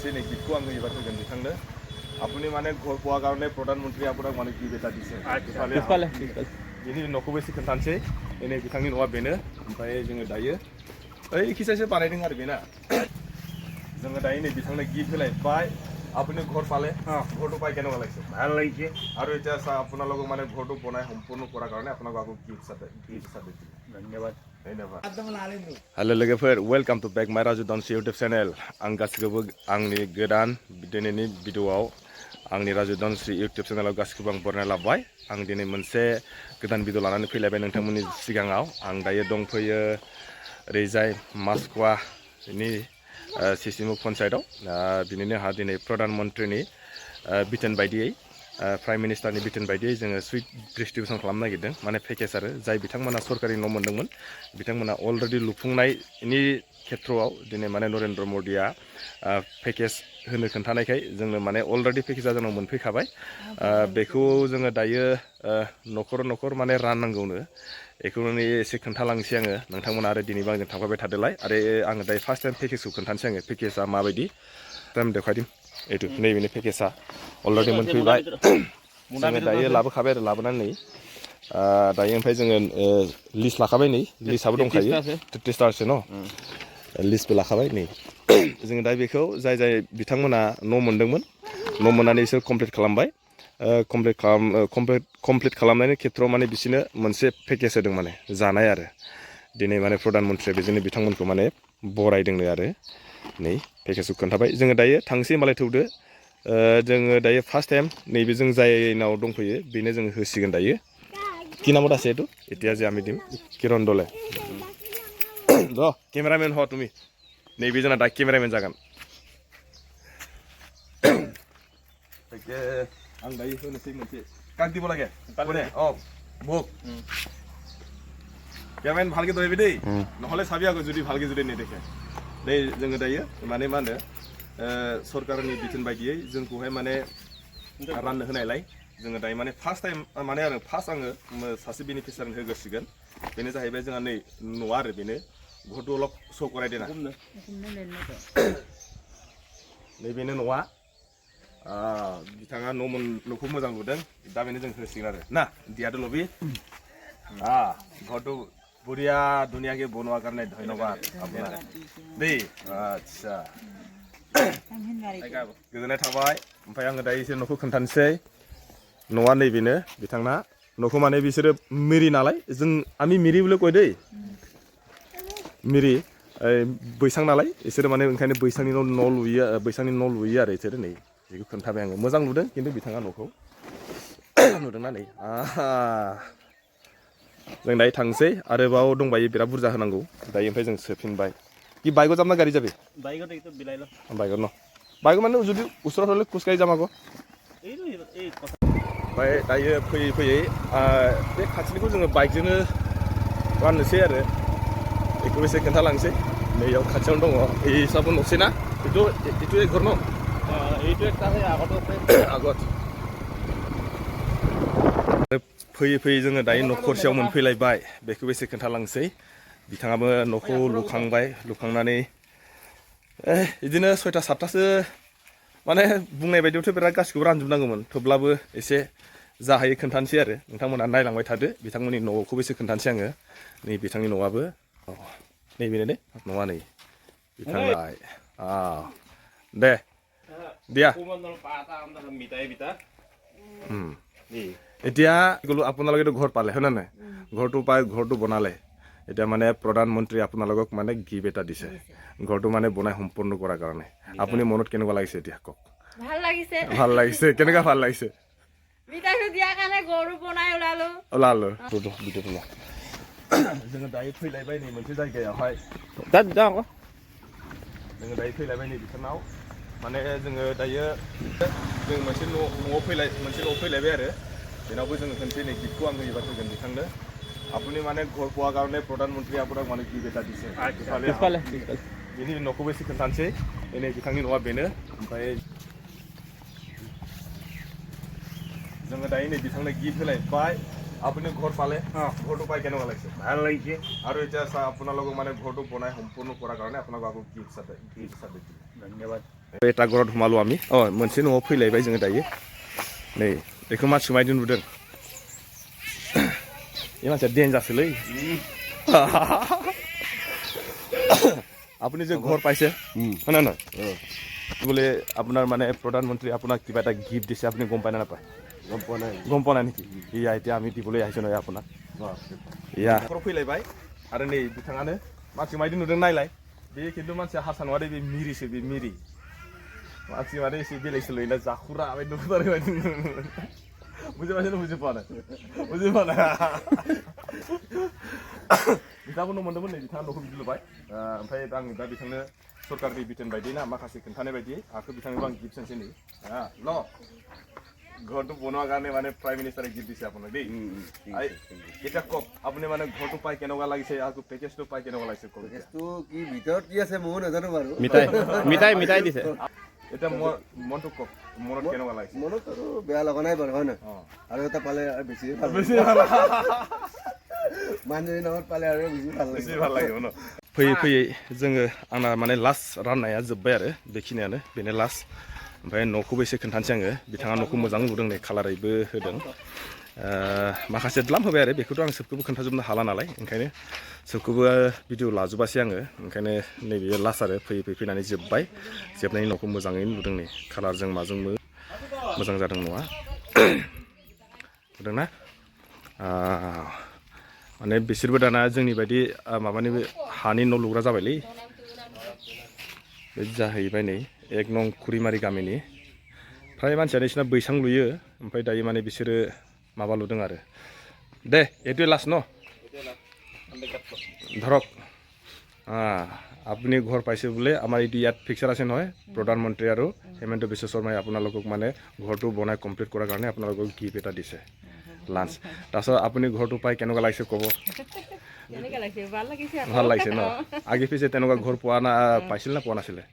खनसे नै गिफ्टखौ आङो एबार होगोन बिथांनो আপুনি মানে ঘৰ পোৱাৰ কাৰণে প্ৰধানমন্ত্ৰী আপোনাক মানে গিফ্ট এটা দিছে बिनि न'खौबो एसे खोन्थानोसै नै बिथांनि न'आ बेनो ओमफ्राय जोङो दायो ओइ खिसासो बानायदों आरो बेना जोङो दायो नै बिथांनो गिफ्ट होलायबाय আপুনি ঘৰ পালে ঘৰটো পাই কেনেকুৱা লাগিছে ভাল লাগিছে আৰু এতিয়া আপোনালোকক মানে ঘৰটো বনাই সম্পূৰ্ণ কৰাৰ কাৰণে আপোনাক আকৌ গিফ্ট হিচাপে ধন্যবাদ हेलो लोगोफोर वेलकाम टू बैक माय राजु डांस यूट्यूब चैनल आं गासिखौबो आंनि गोदान दिनैनि भिडिअआव आंनि राजु डांस यूट्यूब चैनलाव गासिखौबो आं बरायना लाबाय आं दिनै मोनसे गोदान भिडिअ लानानै फैलायबाय नोंथांमोननि सिगाङाव आं दायो दंफैयो ओरैजाय मास्कवानि सिसिमुख पन्चायतआव बिनिनो आंहा दिनै प्रधानमन्त्रिनि बिथोन बायदियै प्राइम मिनिस्टारनि बिथोन बायदियै जोङो सुइट डिस्ट्रिबिउसन खालामनो नागिरदों माने पेकेज आरो जाय बिथांमोना सरकारि न' मोन्दोंमोन बिथांमोना अलरेडि लुफुंनायनि खेथ्रआव दिनै माने नरेन्द्र मदिया पेकेज होनो खोन्थानायखाय जोंनो माने अलरेडि पेकेजा जोंनाव मोनफैखाबाय बेखौ जोङो दायो न'खर न'खर माने राननांगौनो बेखौनो एसे खोन्थालांसै आङो नोंथांमोना आरो दिनैबो आंजों थांफाबाय थादोलाय आरो आङो दायो फार्स्ट टाइम पेकेजखौ खोन्थानोसै आङो पेकेजा माबायदि टाइम देखायदों एटु नैबेनि पेकेजा अलरेडि मोनफैबाय जोङो दायो लाबोखाबाय आरो लाबोनानै दायो ओमफ्राय जोङो लिस्ट लाखाबाय नै लिस्टआबो दंखायो 30थासो न' लिस्टबो लाखाबाय नै जोङो दा बेखौ जाय जाय बिथांमोना न' मोन्दोंमोन न' मोननानै बिसोर कमप्लिट खालामबाय कमप्लिट खालामनायनि खेथ्रआव माने बिसोरनो मोनसे पेकेज होदों माने जानाय आरो दिनै माने प्रधानमन्त्रिया बेजोंनो बिथांमोनखौ माने बरायदोंनो आरो नै पेकेजखौ खोन्थाबाय जोङो दायो थांसै होनबालाय थौदो जोङो दायो फार्स्ट टाइम नैबे जों जायनाव दंफैयो बेनो जोङो होसिगोन दायो কি নামত আছে এইটো এতিয়া যে আমি দিম কিৰণ দলে কেমেৰামেন হ তুমি नैबे जोंना दा केमेरामेन जागोन তাকে आं दायो होनोसै मोनसे কাক দিব লাগে কোনে বুক কেমেৰামেন ভালকে ধৰিবি দেই নহ'লে চাবি আকৌ যদি ভালকে যদি নেদেখে नै जोङो दायो माने मा होनो सरकारनि बिथोन बायदियै जोंखौहाय माने राननो होनायलाय जोङो दायो माने फार्स्ट टाइम माने आरो फार्स्ट आङो सासे बेनिफिसियारिनो होगोरसिगोन बेनो जाहैबाय जोंहा नै न'आ आरो बेनो घरखौ अलप श' करायदेना नैबेनो न'आ बिथाङा न'खौ मोजां लुदों दा बेनो जों होसिगोन आरो ना दियादो लबि घरखौ बरिया दुनियाके बनवा करनाय धन्यबाद আপনার देই আচ্ছা गोजोननाय थाबाय ओमफ्राय आङो दायो एसे न'खौ खोन्थानोसै न'आ नैबेनो बिथांना न'खौ माने बिसोरो मिरि नालाय जों आमी मिरि बोलो कय दै मिरि बैसां नालाय बिसोरो माने ओंखायनो बैसांनि न' लुयो आरो बिसोरो नै बेखौ खोन्थाबाय आङो मोजां नुदों खिन्थु बिथाङा न'खौ नुदोंना नै जों दायो थांसै आरोबाव दंबायो बिराद बुरजा होनांगौ दायो ओमफ्राय जों सोफिनबाय कि बाइकआव जामना गारि जाबि बाइकआव न बाइकआव माने जुदि उसुराव हले खुसकाय जामागौ ओमफ्राय दायो फैयै फैयै बे खाथिनिखौ जोङो बाइकजोंनो राननोसै आरो बेखौ एसे खोन्थालांसै नैयाव खाथियावनो दङ हिसाबो न'सै ना इटु एक घर न इटु एक आगत फैयै फैयै जोङो दायो न'खरसेयाव मोनफैलायबाय बेखौ एसे खोन्थालांसै बिथाङाबो न'खौ लुखांनानै बिदिनो 6टा 7टासो माने बुंनाय बायदियावथ' बिराद गासिखौबो रानजोबनांगौमोन थेवब्लाबो एसे जा हायो खोन्थानोसै आरो नोंथांमोना नायलांबाय थादो बिथांमोननि न'खौबो एसे खोन्थानोसै आङो नै बिथांनि न'आबो नैबेनो दे न'आ नै बिथांलाय दे দিয়া এতিয়া আপোনালোকেতো ঘৰ পালে হয় নাই ঘৰটো পাই ঘৰটো বনালে এতিয়া মানে প্ৰধানমন্ত্ৰী আপোনালোকক মানে গিফ্ট এটা দিছে ঘৰটো মানে বনাই সম্পূৰ্ণ কৰাৰ কাৰণে আপুনি মনত কেনেকুৱা লাগিছে এতিয়া কওক ভাল লাগিছে কেনেকুৱা ভাল লাগিছে বিটাইটো দিয়া কাৰণে গৰু বনাই ওলালো ভিডিঅ'টো जोङो दायो फैलायबाय नै मोनसे जायगायावहाय जोङो दायो फैलायबाय नै बिथांनाव माने जोङो दायो जों मोनसे न'आव फैलायबाय आरो बेनावबो जोङो खनसे नै गिफ्टखौ आं एबार होगोन बिथांनो আপুনি माने घर পোৱাৰ কাৰণে प्रधानमन्त्री আপোনাক মানে गिफ्ट এটা दिसे बिनि न'खौबो एसे खोन्थानोसै नै बिथांनि न'आ बेनो ओमफ्राय जोङो दायो नै बिथांनो गिफ्ट होलायबाय আপুনি ঘৰ পালে ঘৰটো পাই কেনেকুৱা লাগিছে ভাল লাগিছে আৰু এতিয়া আপোনালোকক মানে ঘৰটো বনাই সম্পূৰ্ণ কৰাৰ কাৰণে আপোনাক আকৌ গিফ্ট হিচাপে ধন্যবাদ Eta gorot humalu ami. Oh, मोनसे न'आव फैलायबाय जोङो दायो. नै बेखौ मा सुमायदों नुदों? ये मानसिया डेन्जारसोलै। আপুনি যে ঘৰ পাইছে হয় না বোলে আপোনাৰ মানে প্ৰধানমন্ত্ৰী আপোনাক কিবা এটা গিফ্ট দিছে আপুনি গম পায় না নাপায়? গম পোৱা নাই নেকি? ইয়া এতিয়া আমি দিবলৈ আহিছো নহয় আপোনাক। ইয়া ঘৰ फैलायबाय आरो नै बिथाङानो मानसि मायदि नुदों नायलाय बे खिन्थु मानसिया हारसा नङा दे बे मिरिसो बे मिरि मानसि माने एसे बेलेग सोलोंना जाखुरा बायदि नुथारो बायदि बुजिबायना बुजिपाना बुजिपाना बिथांखौनो मोन्दोंमोन नै बिथाङा न'खौ बिदि लुबाय ओमफ्राय आं दा बिथांनो सरकारनि बिथोन बायदि ना माखासे खोन्थानाय बायदियै आंखौ बिथांनोबो आं गिफ्ट होनोसै नै ल ঘৰটো বনোৱাৰ কাৰণে মানে প্ৰাইম মিনিষ্টাৰে গিফ্ট দিছে আপোনাক দেই এতিয়া কওক আপুনি মানে ঘৰটো পাই কেনেকুৱা লাগিছে আৰু পেকেজটো পাই কেনেকুৱা লাগিছে কওক পেকেজটো কি ভিতৰত কি আছে ময়ো নাজানো বাৰু মিঠাই দিছে এটা মনটো কওক মনত কেনেকুৱা লাগিছে মনত আৰু বেয়া লগা নাই বাৰু হয় না আৰু এটা পালে বেছি ভাল मानजों नामत पाले आरो बेसे ভাল লাগিব न फैयै फैयै जोङो आंना माने लास्ट राननाया जोब्बाय आरो बेखिनियानो बेनो लास्ट ओमफ्राय न'खौबो एसे खोन्थानोसै आङो बिथाङा न'खौ मोजां नुदों नै कालारैबो होदों माखासे द्लाम होबाय आरो बेखौथ' आं सोबखौबो खोन्थाजोबनो हाला नालाय ओंखायनो सोबखौबो भिडिअ लाजोबासै आङो ओंखायनो नैबे लास्ट आरो फैयै फैनानै जोब्बाय जोबनायनि न'खौ मोजाङै नुदों नै कालारजों माजोंबो मोजां जादों न'आ नुदोंना माने बिसोरबो दाना जोंनि बायदि माबानि हानि न' लुग्रा जाबायलै बे जाहैबाय नै एक नं खुरिमारि गामिनि फ्राय मानसियानो बिसोरना बैसां लुयो ओमफ्राय दायो माने बिसोरो माबा लुदों आरो दे এইটোৱে লাষ্ট ন ধৰক আপুনি ঘৰ পাইছে বোলে আমাৰ এইটো ইয়াত ফিক্সাৰ আছে নহয় প্ৰধানমন্ত্ৰী আৰু হেমন্ত বিশ্ব শৰ্মাই আপোনালোকক মানে ঘৰটো বনাই কমপ্লিট কৰাৰ কাৰণে আপোনালোকক গিফ্ট এটা দিছে লাঞ্চ তাৰপিছত আপুনি ঘৰটো পাই কেনেকুৱা লাগিছে ক'ব ভাল লাগিছে ন আগে পিছে তেনেকুৱা ঘৰ পোৱা না পাইছিল না পোৱা নাছিলে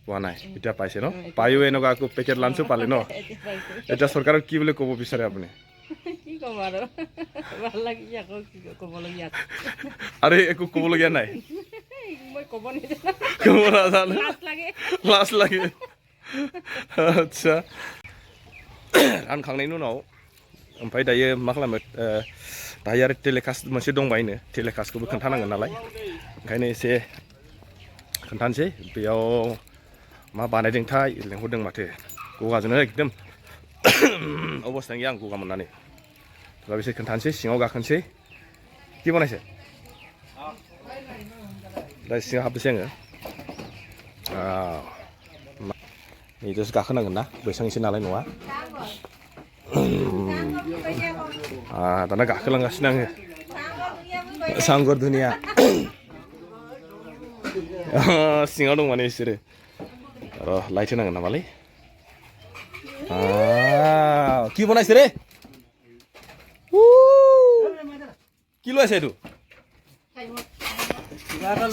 পোৱা নাই এতিয়া পাইছে ন পায়ো এনেকুৱা আকৌ পেকেট লাঞ্চো পালে ন এতিয়া চৰকাৰক কি বুলি ক'ব বিচাৰে আপুনি আরে একো ক'বলগীয়া নাই লাজ লাগে আচ্ছা रानखांनायनि उनाव ओमफ्राय दायो मा खालामो दायो आरो टेलिकास्ट मोनसे दंबायनो टेलिकास्टखौबो खोन्थानांगोन नालाय ओंखायनो एसे खोन्थानोसै बेयाव मा बानायदोंथाय लेंहरदों माथो गगाजोंनो एकदम अबस्था गैया आं गगा मोननानै दा बिसोर खोन्थानोसै सिङाव गाखोनोसै কি बनायছে दा सिङाव हाबनोसै आङो इदिसो गाखोनांगोन ना बैसांसो नालाय न'आ दाना गाखोलांगासिनो आङो सांगर दुनिया सिङाव दं माने बिसोरो र' लाइट होनांगोन नामालै কি বনাইছে রে কি লৈছে এইটো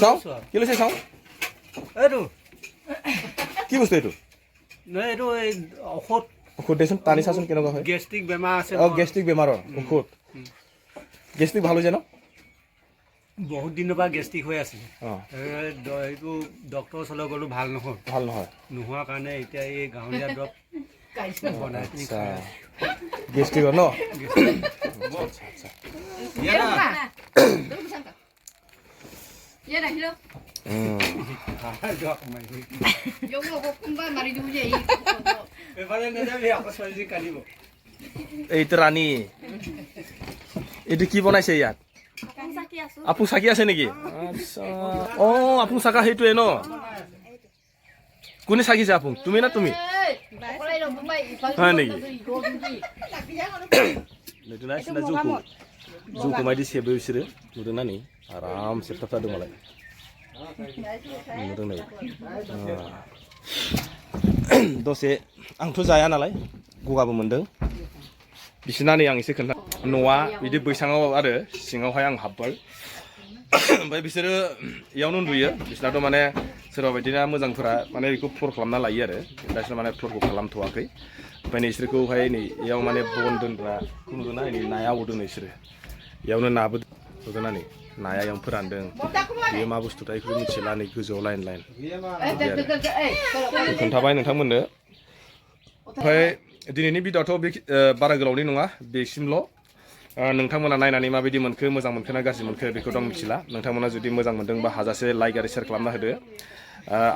চাওঁ কি লৈছে চাওঁ এইটো কি বস্তু এইটো নহয় এইটো ঔষধ ঔষধ দেচোন টানি চাচোন কেনেকুৱা হয় গেষ্ট্ৰিক বেমাৰ আছে গেষ্ট্ৰিক বেমাৰৰ ঔষধ গেষ্ট্ৰিক ভাল হৈছে ন বহুত দিনৰ পৰা গেষ্ট্ৰিক হৈ আছিল এইটো ডক্টৰৰ ওচৰলৈ গ'লো ভাল নহয় নোহোৱাৰ কাৰণে এতিয়া এই গাঁৱলীয়া দৰৱ বনাই গেষ্ট্ৰিকৰ ন এইটো ৰাণী এইটো কি বনাইছে ইয়াত আপুং চাকি আছে নেকি আচ্ছা আপুং চাকা সেইটোৱে ন কোনে চাকিছে আপুং তুমি না তুমি হয় নেকি नुदोंना सिना जौखौ मायदि सेबो बिसोरो नुदोंना नै आराम सेबथाबथारदों मालाय नुदों नै दसे आंथ' जाया नालाय गगाबो मोनदों बिसोरना नै आं एसे खोन्था न'आ बिदि बैसाङाव आरो सिङावहाय आं हाब्बाय ओमफ्राय बिसोरो इयावनो उन्दुयो बिसोरनाथ' माने सोरबा बायदिना मोजांफोरा माने बेखौ फ्लर खालामना लायो आरो दा बिसोर माने फ्लरखौ खालामथ'वाखै ओमफ्राय नोंसोरखौहाय नै इयाव माने बन दोनग्राखौ नुदोंना नै नाया दोनो बिसोरो इयावनो नाबो नुदोंना नै नाया एयाव फोरानदों बेयो मा बुस्थु बेखौ मिथिला नै गोजौआव लाइन खोन्थाबाय नोंथांमोननो ओमफ्राय दिनैनि भिडिअ'आथ' बे बारा गोलावनि नङा बेसिमल' नोंथांमोना नायनानै माबायदि मोनखो मोजां मोनखो ना गाज्रि मोनखो बेखौथ' आं मिथिला नोंथांमोना जुदि मोजां मोनदोंबा हाजासे लाइक आरो शेयार खालामना होदो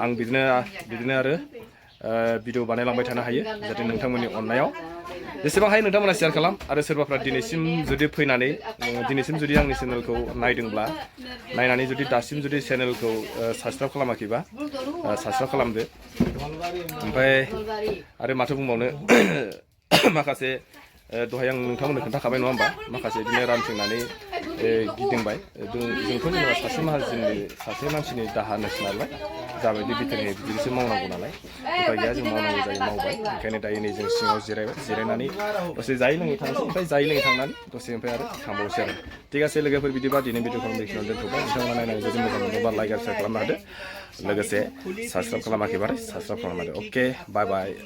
आं बिदिनो आरो भिडिअ बानायलांबाय थानो हायो जाहाथे नोंथांमोननि अननायाव जेसेबां हायो नोंथांमोना शेयार खालाम आरो सोरबाफ्रा दिनैसिम जुदि फैनानै दिनैसिम जुदि आंनि चेनेलखौ नायदोंब्ला नायनानै जुदि दासिम जुदि चेनेलखौ साबसक्राइब खालामाखैबा साबसक्राइब खालामदो ओमफ्राय आरो माथो बुंबावनो माखासे दहाय आं नोंथांमोननो खोन्थाखाबाय नङा होमबा माखासे बिदिनो रानथिंनानै गिदिंबाय जोंथ' जेनेबा सासे माहाजोननि सासे मानसिनि दाहा होनोसै नालाय जाबायदि बिथोन होयो बिदिसो मावनांगौ नालाय उपाय गैया जों मावनांगौ जायो मावबाय ओंखायनो दायो नै जों सिङाव जिरायनानै दसे जायै लोङै थांसै ओमफ्राय जायै लोङै थांनानै दसे ओमफ्राय आरो थांबावसै आरो थिग আছে लोगोफोर बिदिबा दिनै भिडिअखौ बेखिनियाव दोनथ'बाय नोंथांमोना नायनानै जुदि मोजां मोनोबा लाइक आरो शेयार खालामना होदो लोगोसे साबसक्राइब खालामाखैबा साबसक्राइब खालामना होदो अके बाय बाय